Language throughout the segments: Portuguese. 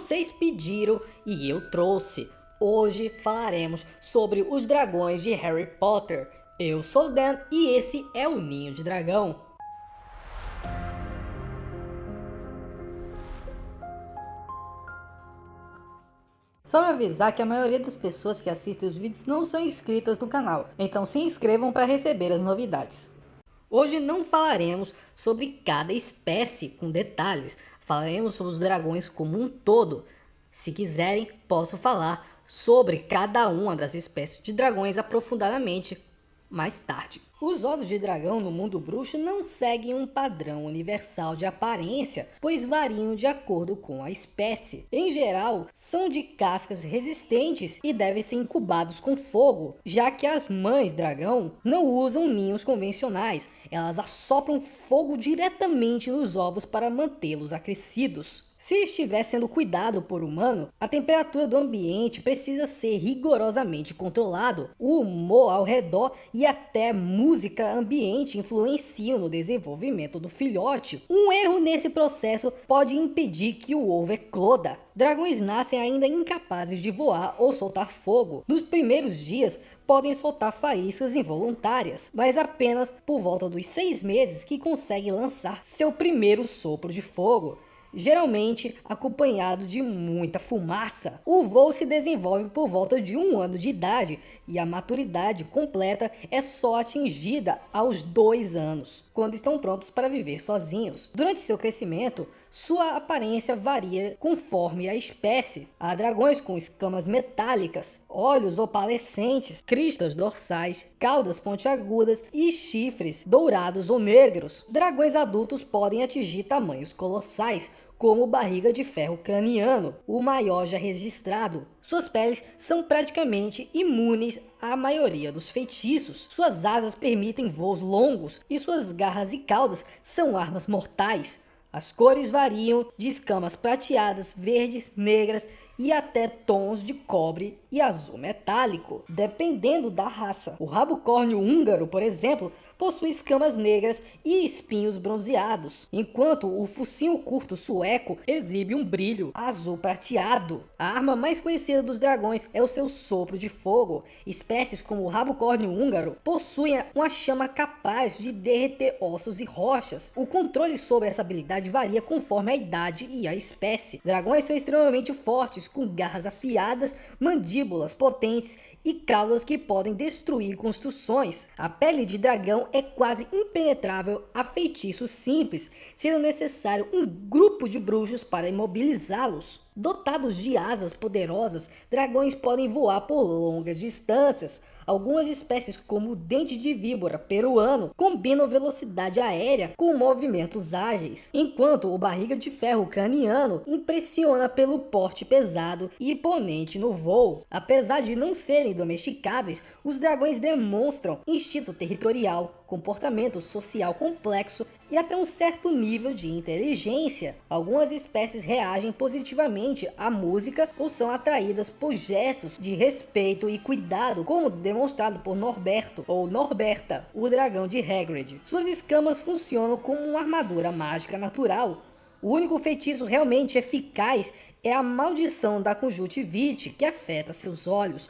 Vocês pediram e eu trouxe. Hoje falaremos sobre os dragões de Harry Potter. Eu sou o Dan e esse é o Ninho de Dragão. Só para avisar que a maioria das pessoas que assistem os vídeos não são inscritas no canal, então se inscrevam para receber as novidades. Hoje não falaremos sobre cada espécie com detalhes, falaremos sobre os dragões como um todo. Se quiserem, posso falar sobre cada uma das espécies de dragões aprofundadamente mais tarde. Os ovos de dragão no mundo bruxo não seguem um padrão universal de aparência, pois variam de acordo com a espécie. Em geral, são de cascas resistentes e devem ser incubados com fogo, já que as mães dragão não usam ninhos convencionais, elas assopram fogo diretamente nos ovos para mantê-los aquecidos. Se estiver sendo cuidado por humano, a temperatura do ambiente precisa ser rigorosamente controlado. O humor ao redor e até música ambiente influenciam no desenvolvimento do filhote. Um erro nesse processo pode impedir que o ovo ecloda. Dragões nascem ainda incapazes de voar ou soltar fogo. Nos primeiros dias, podem soltar faíscas involuntárias, mas apenas por volta dos 6 meses que conseguem lançar seu primeiro sopro de fogo, geralmente acompanhado de muita fumaça. O voo se desenvolve por volta de 1 ano de idade e a maturidade completa é só atingida aos 2 anos, quando estão prontos para viver sozinhos. Durante seu crescimento, sua aparência varia conforme a espécie. Há dragões com escamas metálicas, olhos opalescentes, cristas dorsais, caudas pontiagudas e chifres dourados ou negros. Dragões adultos podem atingir tamanhos colossais, como o barriga de ferro craniano, o maior já registrado. Suas peles são praticamente imunes à maioria dos feitiços. Suas asas permitem voos longos e suas garras e caudas são armas mortais. As cores variam de escamas prateadas, verdes, negras e até tons de cobre e azul metálico, dependendo da raça. O rabo córneo húngaro, por exemplo, possui escamas negras e espinhos bronzeados, enquanto o focinho curto sueco exibe um brilho azul prateado. A arma mais conhecida dos dragões é o seu sopro de fogo. Espécies como o rabo córneo húngaro possuem uma chama capaz de derreter ossos e rochas. O controle sobre essa habilidade varia conforme a idade e a espécie. Dragões são extremamente fortes, com garras afiadas, mandíbulas potentes e caudas que podem destruir construções. A pele de dragão é quase impenetrável a feitiços simples, sendo necessário um grupo de bruxos para imobilizá-los. Dotados de asas poderosas, dragões podem voar por longas distâncias. Algumas espécies, como o dente de víbora peruano, combinam velocidade aérea com movimentos ágeis, enquanto o barriga de ferro craniano impressiona pelo porte pesado e imponente no voo. Apesar de não serem domesticáveis, os dragões demonstram instinto territorial, comportamento social complexo e até um certo nível de inteligência. Algumas espécies reagem positivamente à música ou são atraídas por gestos de respeito e cuidado, como demonstrado por Norberto ou Norberta, o dragão de Hagrid. Suas escamas funcionam como uma armadura mágica natural. O único feitiço realmente eficaz é a maldição da conjuntivite, que afeta seus olhos,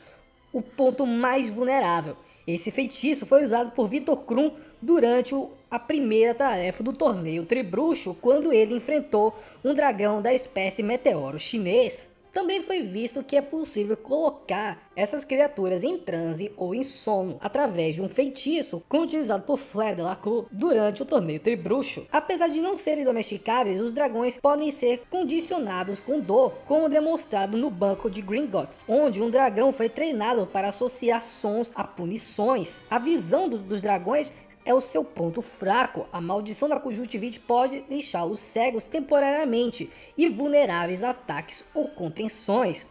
o ponto mais vulnerável. Esse feitiço foi usado por Viktor Krum durante a primeira tarefa do torneio Tribruxo, quando ele enfrentou um dragão da espécie meteoro chinês. Também foi visto que é possível colocar essas criaturas em transe ou em sono através de um feitiço, como utilizado por Fleur Delacour durante o torneio Tribruxo. Apesar de não serem domesticáveis, os dragões podem ser condicionados com dor, como demonstrado no Banco de Gringotts, onde um dragão foi treinado para associar sons a punições. A visão dos dragões é o seu ponto fraco. A maldição da conjuntivite pode deixá-los cegos temporariamente e vulneráveis a ataques ou contenções.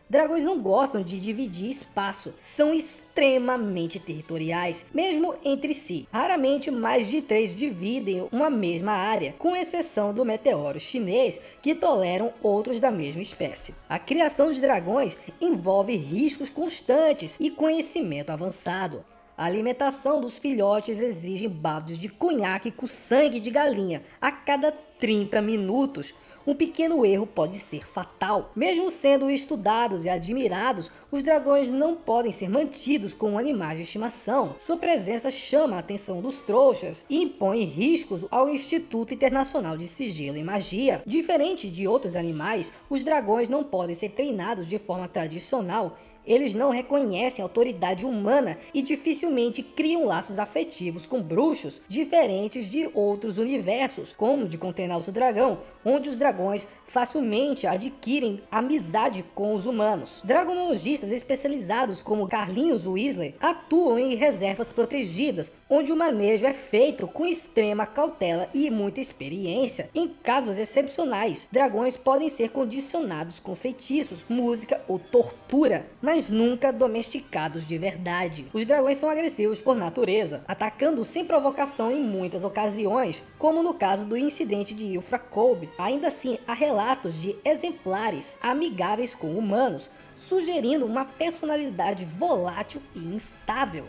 Dragões não gostam de dividir espaço, são extremamente territoriais, mesmo entre si. Raramente mais de 3 dividem uma mesma área, com exceção do meteoro chinês, que toleram outros da mesma espécie. A criação de dragões envolve riscos constantes e conhecimento avançado. A alimentação dos filhotes exige baldes de conhaque com sangue de galinha a cada 30 minutos. um pequeno erro pode ser fatal. Mesmo sendo estudados e admirados, os dragões não podem ser mantidos como animais de estimação. Sua presença chama a atenção dos trouxas e impõe riscos ao Instituto Internacional de Sigilo e Magia. Diferente de outros animais, os dragões não podem ser treinados de forma tradicional. Eles não reconhecem autoridade humana e dificilmente criam laços afetivos com bruxos, diferentes de outros universos, como o de Contenance o Dragão, onde os dragões facilmente adquirem amizade com os humanos. Dragonologistas especializados como Carlinhos Weasley atuam em reservas protegidas, onde o manejo é feito com extrema cautela e muita experiência. Em casos excepcionais, dragões podem ser condicionados com feitiços, música ou tortura, mas nunca domesticados de verdade. Os dragões são agressivos por natureza, atacando sem provocação em muitas ocasiões, como no caso do incidente de Ilfracombe. Ainda assim, há relatos de exemplares amigáveis com humanos, sugerindo uma personalidade volátil e instável.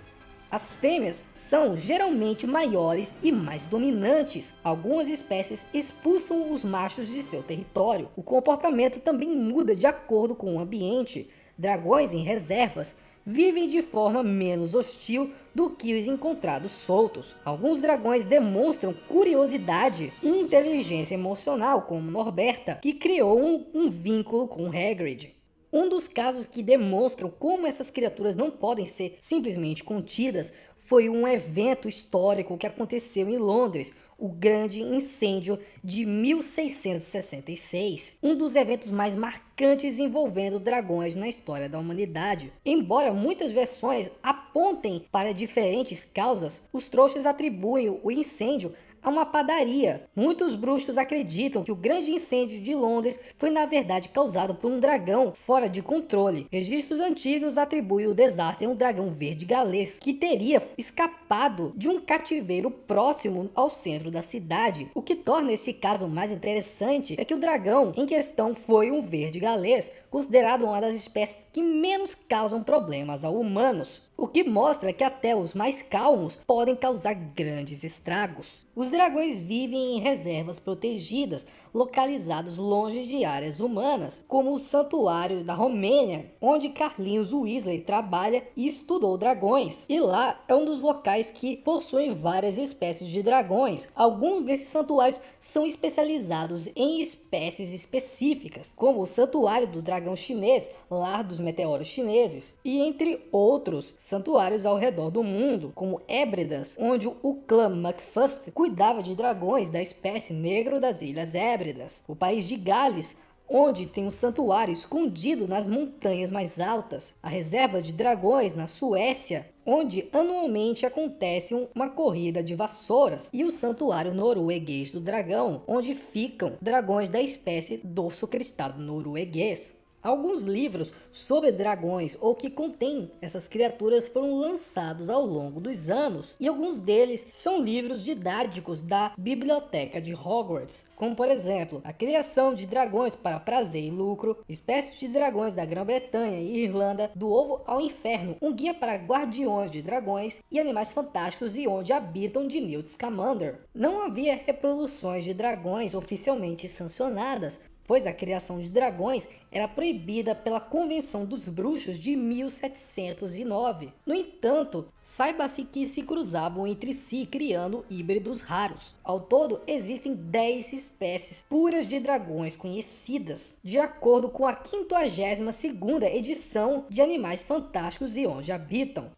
As fêmeas são geralmente maiores e mais dominantes. Algumas espécies expulsam os machos de seu território. O comportamento também muda de acordo com o ambiente. Dragões em reservas vivem de forma menos hostil do que os encontrados soltos. Alguns dragões demonstram curiosidade e inteligência emocional, como Norberta, que criou um vínculo com Hagrid. Um dos casos que demonstram como essas criaturas não podem ser simplesmente contidas foi um evento histórico que aconteceu em Londres, o Grande Incêndio de 1666, um dos eventos mais marcantes envolvendo dragões na história da humanidade. Embora muitas versões apontem para diferentes causas, os trouxas atribuem o incêndio a uma padaria. Muitos bruxos acreditam que o grande incêndio de Londres foi na verdade causado por um dragão fora de controle. Registros antigos atribuem o desastre a um dragão verde galês que teria escapado de um cativeiro próximo ao centro da cidade. O que torna este caso mais interessante é que o dragão em questão foi um verde galês, considerado uma das espécies que menos causam problemas a humanos, o que mostra que até os mais calmos podem causar grandes estragos. Os dragões vivem em reservas protegidas, localizados longe de áreas humanas, como o Santuário da Romênia, onde Carlinhos Weasley trabalha e estudou dragões. E lá é um dos locais que possuem várias espécies de dragões. Alguns desses santuários são especializados em espécies específicas, como o Santuário do Dragão Chinês, Lar dos Meteoros Chineses, e entre outros santuários ao redor do mundo, como Hébridas, onde o clã McFust cuidava de dragões da espécie negro das Ilhas Hébridas. O país de Gales, onde tem um santuário escondido nas montanhas mais altas. A reserva de dragões na Suécia, onde anualmente acontece uma corrida de vassouras, e o santuário norueguês do dragão, onde ficam dragões da espécie dorso cristado norueguês. Alguns livros sobre dragões ou que contêm essas criaturas foram lançados ao longo dos anos, e alguns deles são livros didáticos da Biblioteca de Hogwarts, como por exemplo, A Criação de Dragões para Prazer e Lucro, Espécies de Dragões da Grã-Bretanha e Irlanda, Do Ovo ao Inferno, um guia para guardiões de dragões e animais fantásticos e onde habitam, de Newt Scamander. Não havia reproduções de dragões oficialmente sancionadas, pois a criação de dragões era proibida pela Convenção dos Bruxos de 1709. No entanto, saiba-se que se cruzavam entre si criando híbridos raros. Ao todo, existem 10 espécies puras de dragões conhecidas, de acordo com a 52ª edição de Animais Fantásticos e Onde Habitam.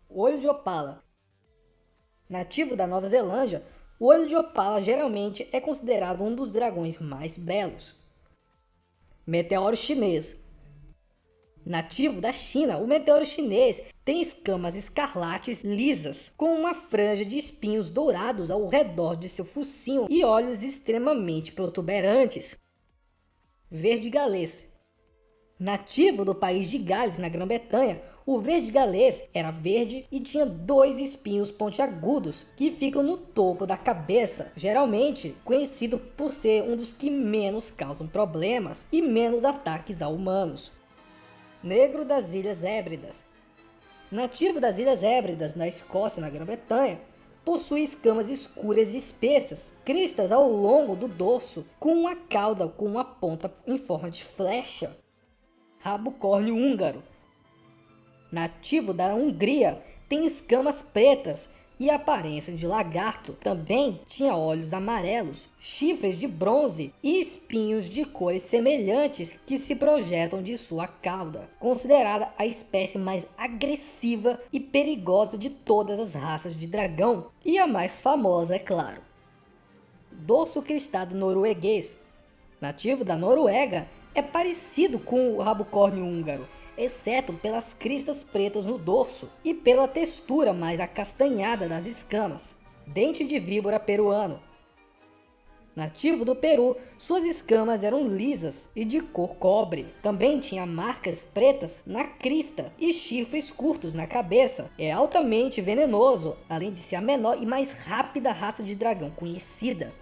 O Olho de Opala. Nativo da Nova Zelândia, o olho de opala geralmente é considerado um dos dragões mais belos. Meteoro chinês. Nativo da China, o meteoro chinês tem escamas escarlates lisas, com uma franja de espinhos dourados ao redor de seu focinho e olhos extremamente protuberantes. Verde galês. Nativo do país de Gales, na Grã-Bretanha, o verde galês era verde e tinha 2 espinhos pontiagudos que ficam no topo da cabeça, geralmente conhecido por ser um dos que menos causam problemas e menos ataques a humanos. Negro das Ilhas Hébridas. Nativo das Ilhas Hébridas, na Escócia, na Grã-Bretanha, possui escamas escuras e espessas, cristas ao longo do dorso, com uma cauda com uma ponta em forma de flecha. Rabo córneo húngaro. Nativo da Hungria, tem escamas pretas e aparência de lagarto. Também tinha olhos amarelos, chifres de bronze e espinhos de cores semelhantes que se projetam de sua cauda. Considerada a espécie mais agressiva e perigosa de todas as raças de dragão, e a mais famosa, é claro. Dorso cristado norueguês. Nativo da Noruega, é parecido com o rabo córneo húngaro, exceto pelas cristas pretas no dorso e pela textura mais acastanhada das escamas. Dente de víbora peruano. Nativo do Peru, suas escamas eram lisas e de cor cobre. Também tinha marcas pretas na crista e chifres curtos na cabeça. É altamente venenoso, além de ser a menor e mais rápida raça de dragão conhecida.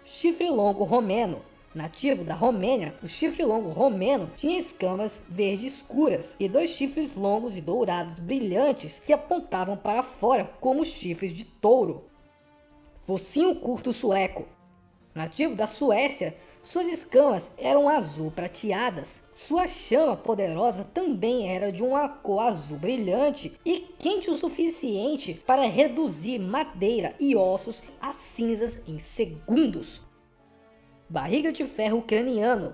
Chifre longo romeno. Nativo da Romênia, o chifre longo romeno tinha escamas verde escuras e 2 chifres longos e dourados brilhantes que apontavam para fora como chifres de touro. Focinho curto sueco. Nativo da Suécia, suas escamas eram azul prateadas. Sua chama poderosa também era de uma cor azul brilhante e quente o suficiente para reduzir madeira e ossos a cinzas em segundos. Barriga de ferro ucraniano.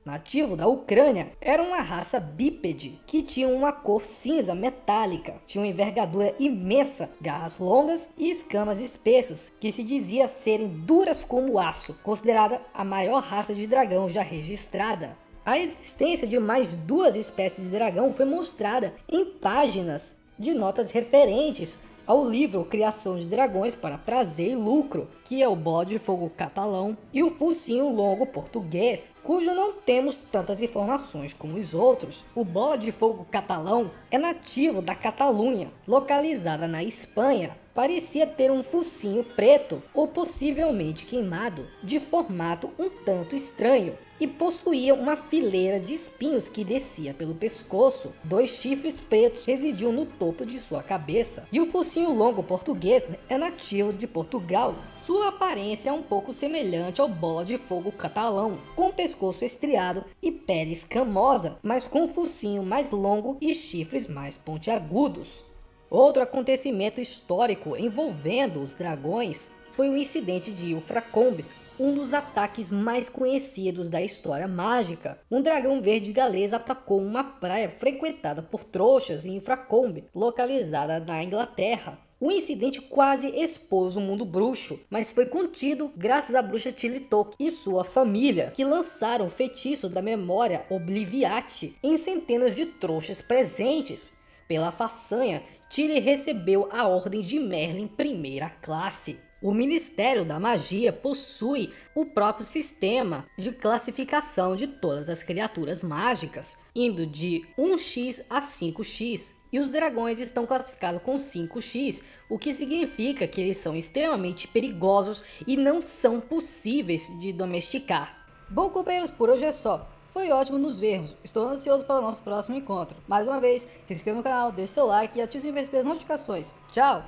Nativo da Ucrânia, era uma raça bípede que tinha uma cor cinza metálica, tinha uma envergadura imensa, garras longas e escamas espessas, que se dizia serem duras como aço, considerada a maior raça de dragão já registrada. A existência de mais 2 espécies de dragão foi mostrada em páginas de notas referentes ao livro Criação de Dragões para Prazer e Lucro, que é o bola de fogo catalão e o focinho longo português, cujo não temos tantas informações como os outros. O bola de fogo catalão é nativo da Catalunha, localizada na Espanha. Parecia ter um focinho preto ou possivelmente queimado, de formato um tanto estranho, e possuía uma fileira de espinhos que descia pelo pescoço. 2 chifres pretos residiam no topo de sua cabeça, e o focinho longo português é nativo de Portugal. Sua aparência é um pouco semelhante ao bola de fogo catalão, com o pescoço estriado e pele escamosa, mas com um focinho mais longo e chifres mais pontiagudos. Outro acontecimento histórico envolvendo os dragões foi o incidente de Ilfracombe, um dos ataques mais conhecidos da história mágica. Um dragão verde galês atacou uma praia frequentada por trouxas em Ilfracombe, localizada na Inglaterra. O incidente quase expôs o mundo bruxo, mas foi contido graças à bruxa Tilly-Toke e sua família, que lançaram o feitiço da memória Obliviate em centenas de trouxas presentes. Pela façanha, Tilly recebeu a Ordem de Merlin primeira classe. O Ministério da Magia possui o próprio sistema de classificação de todas as criaturas mágicas, indo de 1x a 5x. E os dragões estão classificados com 5x, o que significa que eles são extremamente perigosos e não são possíveis de domesticar. Bom, companheiros, por hoje é só. Foi ótimo nos vermos, estou ansioso para o nosso próximo encontro. Mais uma vez, se inscreva no canal, deixe seu like e ative as notificações. Tchau!